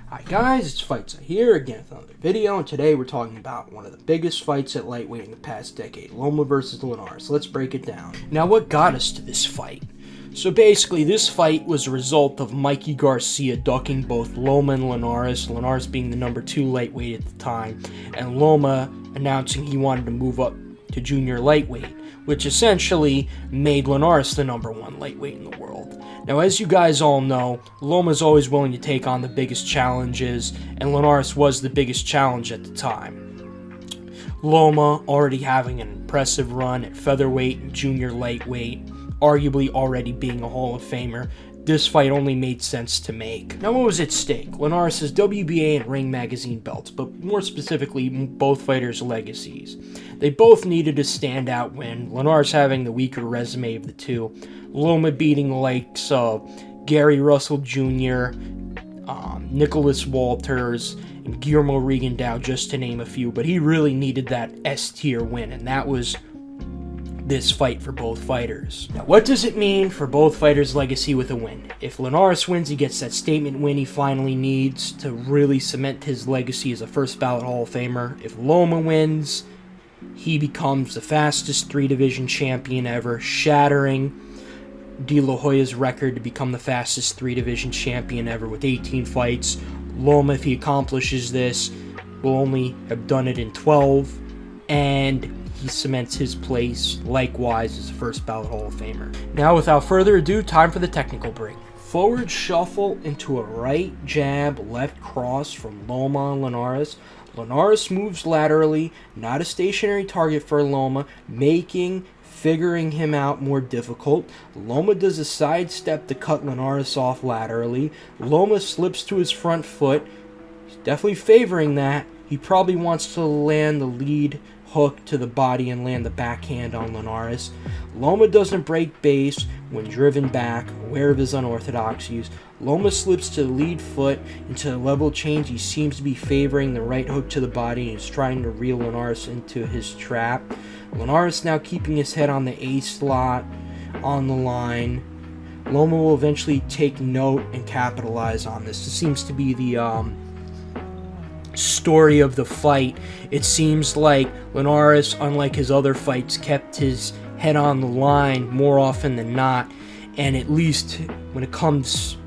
Hi guys, it's Fightsci here again with another video, and today we're talking about one of the biggest fights at lightweight in the past decade, Loma vs Linares. Let's break it down. Now, what got us to this fight? So basically, this fight was a result of Mikey Garcia ducking both Loma and Linares, Linares being the number 2 lightweight at the time, and Loma announcing he wanted to move up to junior lightweight, which essentially made Linares the number 1 lightweight in the world. Now, as you guys all know, Loma's always willing to take on the biggest challenges, and Linares was the biggest challenge at the time. Loma already having an impressive run at featherweight and junior lightweight, arguably already being a Hall of Famer, this fight only made sense to make. Now, what was at stake? Linares' WBA and Ring Magazine belts, but more specifically, both fighters' legacies. They both needed a standout win, Linares having the weaker resume of the two, Loma beating the likes of Gary Russell Jr., Nicholas Walters, and Guillermo Rigondeaux, just to name a few, but he really needed that S-tier win, and that was this fight for both fighters. Now, what does it mean for both fighters' legacy with a win? If Linares wins, he gets that statement win he finally needs to really cement his legacy as a first ballot Hall of Famer. If Loma wins, he becomes the fastest 3-division champion ever, shattering De La Hoya's record to become the fastest 3-division champion ever with 18 fights. Loma, if he accomplishes this, will only have done it in 12, and he cements his place likewise as a first ballot Hall of Famer. Now, without further ado, time for the technical break. Forward shuffle into a right jab, left cross from Loma and Linares. Linares moves laterally, not a stationary target for Loma, figuring him out more difficult. Loma does a sidestep to cut Linares off laterally. Loma slips to his front foot. He's definitely favoring that. He probably wants to land the lead hook to the body and land the backhand on Linares. Loma doesn't break base when driven back, aware of his unorthodoxies. Loma slips to the lead foot into a level change. He seems to be favoring the right hook to the body and is trying to reel Linares into his trap. Linares now keeping his head on the A slot on the line. Loma will eventually take note and capitalize on this. This seems to be the story of the fight. It seems like Linares, unlike his other fights, kept his head on the line more often than not, and at least when it comes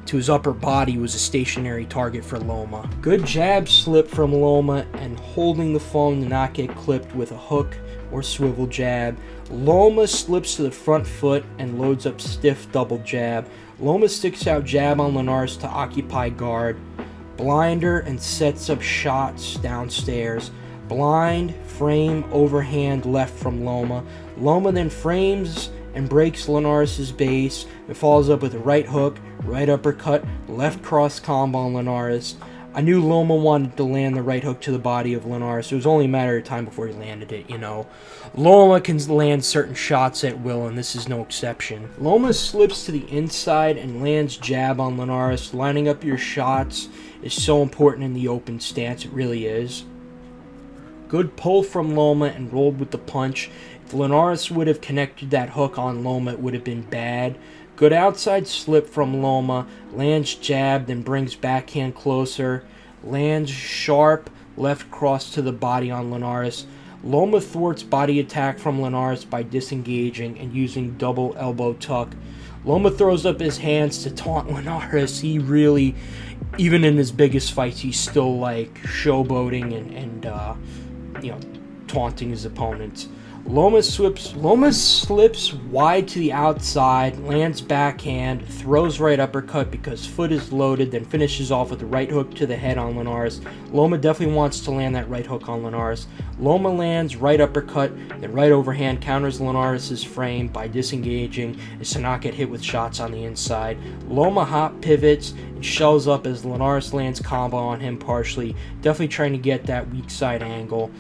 to his upper body, was a stationary target for Loma. Good jab slip from Loma and holding the phone to not get clipped with a hook or swivel jab. Loma slips to the front foot and loads up stiff double jab. Loma sticks out jab on Linares to occupy guard. Blinder and sets up shots downstairs. Blind, frame, overhand left from Loma. Loma then frames and breaks Linares' base and follows up with a right hook, right uppercut, left cross combo on Linares. I knew Loma wanted to land the right hook to the body of Linares. It was only a matter of time before he landed it, you know. Loma can land certain shots at will, and this is no exception. Loma slips to the inside and lands jab on Linares. Lining up your shots is so important in the open stance. It really is. Good pull from Loma and rolled with the punch. If Linares would have connected that hook on Loma, it would have been bad. Good outside slip from Loma. Lands jab, then brings backhand closer. Lands sharp left cross to the body on Linares. Loma thwarts body attack from Linares by disengaging and using double elbow tuck. Loma throws up his hands to taunt Linares. He really, even in his biggest fights, he's still like showboating and taunting his opponents. Loma slips wide to the outside, lands backhand, throws right uppercut because foot is loaded, then finishes off with a right hook to the head on Linares. Loma definitely wants to land that right hook on Linares. Loma lands right uppercut, then right overhand counters Linares' frame by disengaging and to not get hit with shots on the inside. Loma hop pivots and shells up as Linares lands combo on him partially, definitely trying to get that weak side angle.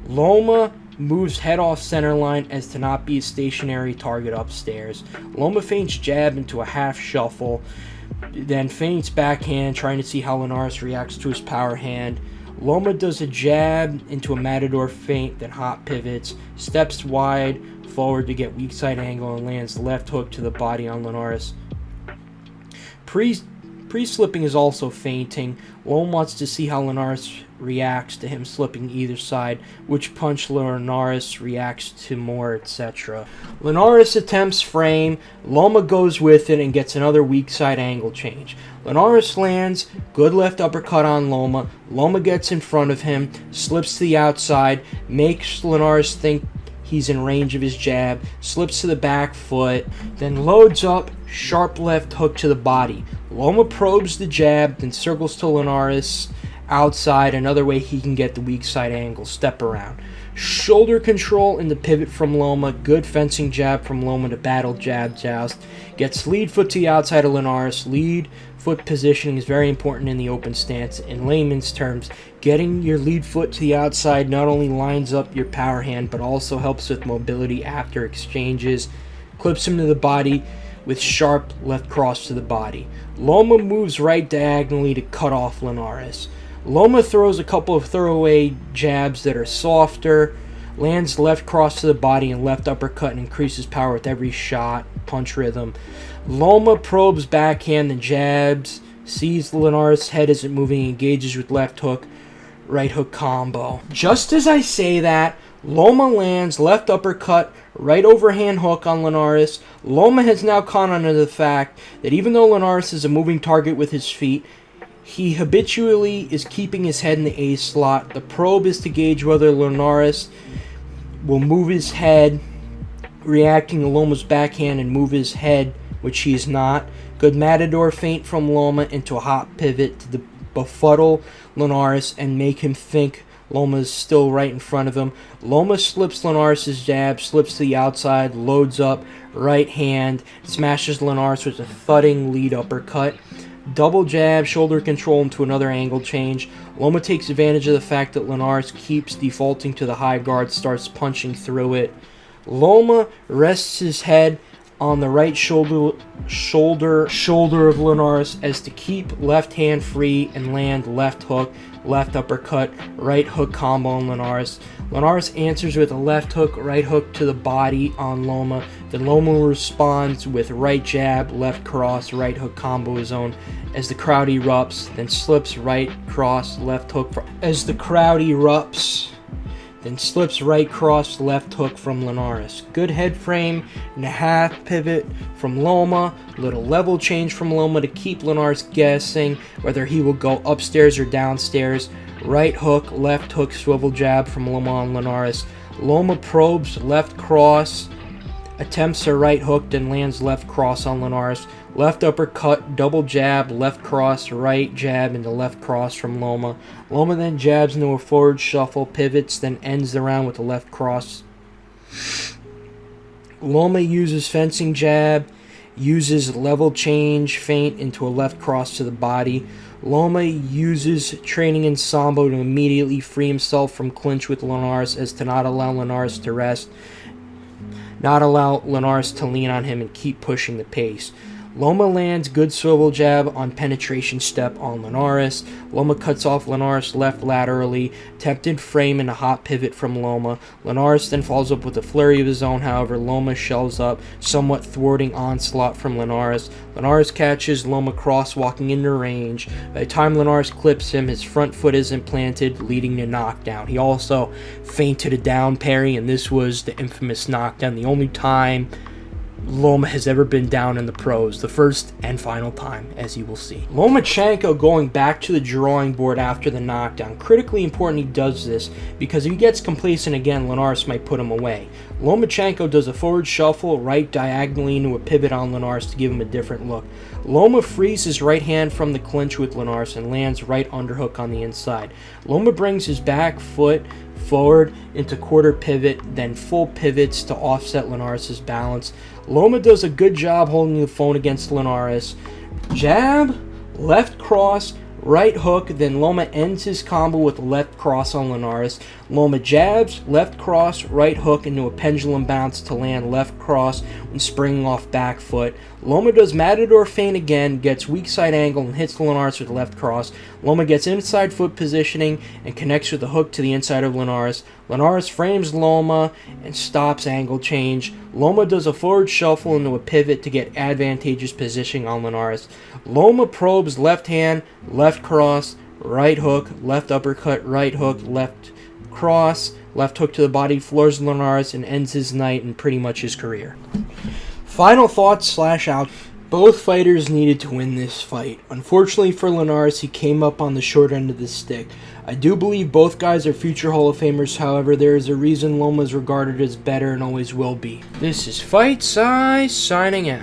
Loma moves head off center line as to not be a stationary target upstairs. Loma feints jab into a half shuffle, then feints backhand, trying to see how Linares reacts to his power hand. Loma does a jab into a matador feint, then hop pivots, steps wide forward to get weak side angle, and lands left hook to the body on Linares. Pre-slipping is also feinting. Loma wants to see how Linares reacts to him slipping either side, which punch Linares reacts to more, etc. Linares attempts frame. Loma goes with it and gets another weak side angle change. Linares lands, good left uppercut on Loma. Loma gets in front of him, slips to the outside, makes Linares think he's in range of his jab, slips to the back foot, then loads up, sharp left hook to the body. Loma probes the jab, then circles to Linares outside, another way he can get the weak side angle, step around. Shoulder control in the pivot from Loma, good fencing jab from Loma to battle jab joust. Gets lead foot to the outside of Linares. Lead foot positioning is very important in the open stance. In layman's terms, getting your lead foot to the outside not only lines up your power hand, but also helps with mobility after exchanges. Clips him to the body with sharp left cross to the body. Loma moves right diagonally to cut off Linares. Loma throws a couple of throwaway jabs that are softer, lands left cross to the body and left uppercut and increases power with every shot, punch rhythm. Loma probes backhand and jabs, sees Linares' head isn't moving, engages with left hook, right hook combo. Just as I say that, Loma lands left uppercut, right overhand hook on Linares. Loma has now caught on to the fact that even though Linares is a moving target with his feet, he habitually is keeping his head in the A slot. The probe is to gauge whether Linares will move his head, reacting to Loma's backhand and move his head, which he is not. Good matador feint from Loma into a hot pivot to befuddle Linares and make him think Loma is still right in front of him. Loma slips Linares' jab, slips to the outside, loads up, right hand, smashes Linares with a thudding lead uppercut. Double jab, shoulder control into another angle change. Loma takes advantage of the fact that Linares keeps defaulting to the high guard, starts punching through it. Loma rests his head on the right shoulder of Linares as to keep left hand free and land left hook, left uppercut, right hook combo on Linares. Linares answers with a left hook, right hook to the body on Loma. Then Loma responds with right jab, left cross, right hook combo zone as the crowd erupts, then slips right cross, left hook as the crowd erupts. Then slips right cross, left hook from Linares. Good head frame and a half pivot from Loma. Little level change from Loma to keep Linares guessing whether he will go upstairs or downstairs. Right hook, left hook, swivel jab from Loma on Linares. Loma probes left cross, attempts a right hook, then lands left cross on Linares. Left uppercut, double jab, left cross, right jab into left cross from Loma. Loma then jabs into a forward shuffle, pivots, then ends the round with a left cross. Loma uses fencing jab, uses level change feint into a left cross to the body. Loma uses training in Sambo to immediately free himself from clinch with Linares as to not allow Linares to rest, not allow Linares to lean on him and keep pushing the pace. Loma lands good swivel jab on penetration step on Linares. Loma cuts off Linares left laterally, tempted frame and a hot pivot from Loma. Linares then follows up with a flurry of his own, however Loma shells up, somewhat thwarting onslaught from Linares. Linares catches Loma crosswalking into range. By the time Linares clips him, his front foot isn't planted, leading to knockdown. He also feinted a down parry, and this was the infamous knockdown, the only time Loma has ever been down in the pros, the first and final time, as you will see. Lomachenko going back to the drawing board after the knockdown. Critically important he does this, because if he gets complacent again, Linares might put him away. Lomachenko does a forward shuffle, right diagonally into a pivot on Linares to give him a different look. Loma frees his right hand from the clinch with Linares and lands right underhook on the inside. Loma brings his back foot forward into quarter pivot, then full pivots to offset Linares' balance. Loma does a good job holding the phone against Linares. Jab, left cross, right hook, then Loma ends his combo with a left cross on Linares. Loma jabs, left cross, right hook into a pendulum bounce to land left cross when springing off back foot. Loma does Matador feint again, gets weak side angle, and hits Linares with left cross. Loma gets inside foot positioning and connects with a hook to the inside of Linares. Linares frames Loma and stops angle change. Loma does a forward shuffle into a pivot to get advantageous positioning on Linares. Loma probes left hand, left cross, right hook, left uppercut, right hook, left cross, left hook to the body, floors Linares, and ends his night and pretty much his career. Final thoughts / out. Both fighters needed to win this fight. Unfortunately for Linares, he came up on the short end of the stick. I do believe both guys are future Hall of Famers, however, there is a reason Loma is regarded as better and always will be. This is Fightsci signing out.